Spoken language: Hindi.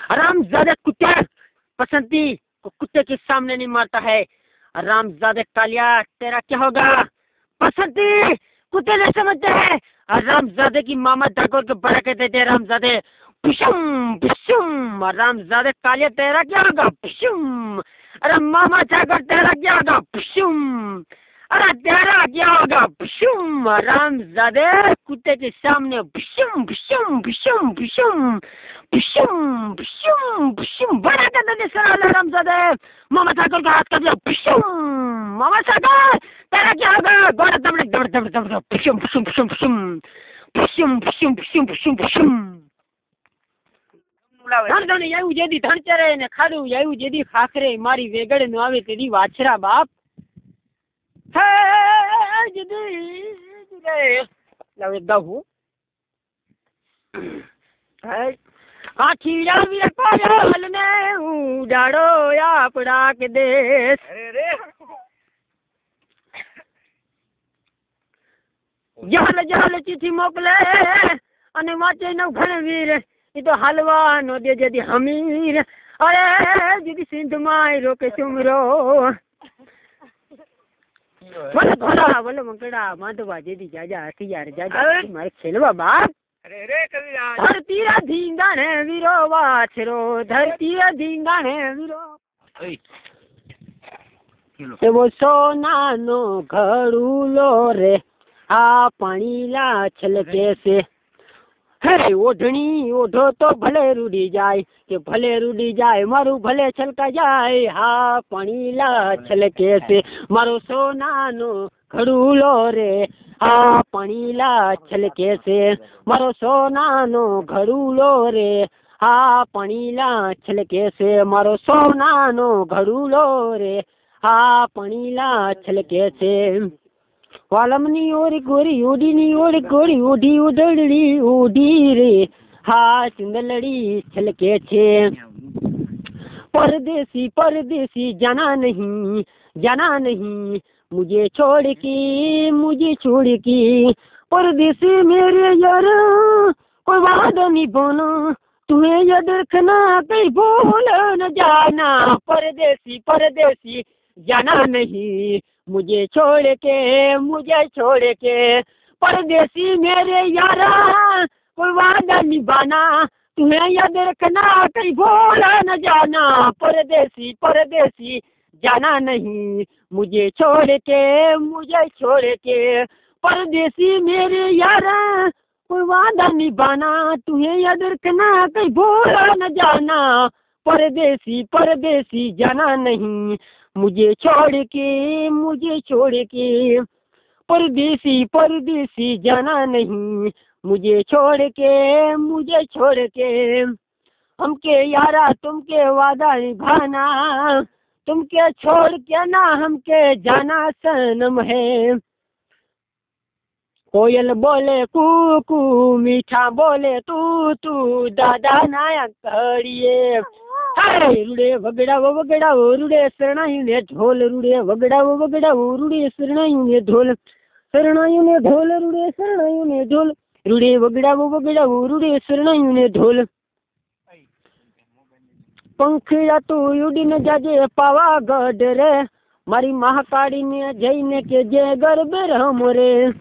हरामजादे कुत्ते, बसंती को कुत्ते के सामने नहीं मारता है। हरामजादे कालिया, तेरा क्या होगा? बसंती कुत्ते नहीं समझते हैं। हरामजादे की मामा ठाकुर को बड़ा कहते थे हरामजादे। बिशुम बिशुम, हरामजादे कालिया, तेरा क्या होगा? बिशुम। अरे मामा ठाकुर, तेरा क्या होगा? बिशुम। अरे तेरा क्या होगा? बिशुम। हरामजादे कुत्ते के सामने बिशुम बिशुम बिशुम बिशुम बिशुम बिशुम बिशुम बड़ा कहते थे सर हरामजादे। मामा ठाकुर का हाथ कर दिया बिशुम। मामा ठाकुर, तेरा क्या होगा? गोड़ा दबड़े दबड़ दबड़ दबड़ बिशुम बिशुम बिशुम बिशुम बिशुम बिशुम बिशुम बिशुम बिशुम। धन એવું જેદી ધણ ચરે ને ખાધું એવું જેદી ખાખરે મારી વેગડ નો આવે તેદી વાછરા બાપ હે જેદી લાવે ગાવું હે આઠીડા વીર પાયલ ને ઉડાડો આપડા કે દેશ અરે રે જહલ જહલ ચીઠી મોકલે અને વાંચે નવ ઘણવીર ये तो हलवा नो दे जदी हमीर। अरे जदी सिंध माय रोके चुमरो बोले घोड़ा बोले मंगड़ा माधवा जदी जाजा हथियार जाजा मारे खेलवा बाप। अरे रे कविराज, धरती रा धींगाणे वीरो वाछरो, धरती रा धींगाणे वीरो ते वो सोना नो घड़ूलो रे आ पाणीला छलके से। अरे ओढ़नी ओढ़ो तो भले रूडी जाए के भले रूडी जाए मारू भले छलका जाए। हाँ पाणीला छलके से मारो सोना नो घड़ूलो रे। हाँ पाणीला छलके से मारो सोना नो घड़ूलो रे। हाँ पाणीला छलके से मारो सोना नो घड़ूलो रे। हाँ पाणीला छलके से वालमनी ओर गोरी उडी नी ओर गोरी उडी उडड़ी उडी रे। हाँ चुंदलड़ी छलके छे। परदेसी परदेसी जाना नहीं मुझे छोड़ के परदेसी मेरे यार कोई वादा नहीं बोना तुम्हें याद रखना कहीं भूल न जाना। परदेसी परदेसी जाना नहीं मुझे छोड़ के परदेसी मेरे यारा कोई वादा निभाना तुम्हें याद रखना कहीं भूल न जाना। परदेसी परदेसी जाना नहीं मुझे छोड़ के परदेसी मेरे यारा कोई वादा निभाना तुम्हें याद रखना कहीं भूल न जाना। परदेसी परदेसी जाना नहीं मुझे छोड़ के परदेसी परदेसी जाना नहीं मुझे छोड़ के हमके यारा तुमके वादा निभाना तुमके छोड़ के ना हमके जाना सनम है। कोयल बोले कू मीठा बोले तू दादा नायक कड़िए। रुड़े वगड़ाओ रुड़े शरणायु ने ढोल रुड़े वगड़ाओ रुड़े शरणायु ने ढोल रुड़े शरणायु ने ढोल रुड़े वगड़ाओ रुड़े शरणायु ने ढोल। पंखिया तू उड़ी न जाजे पावागढ़ रे मारी महाकाली ने जईने के जे गरबे रह मोरे।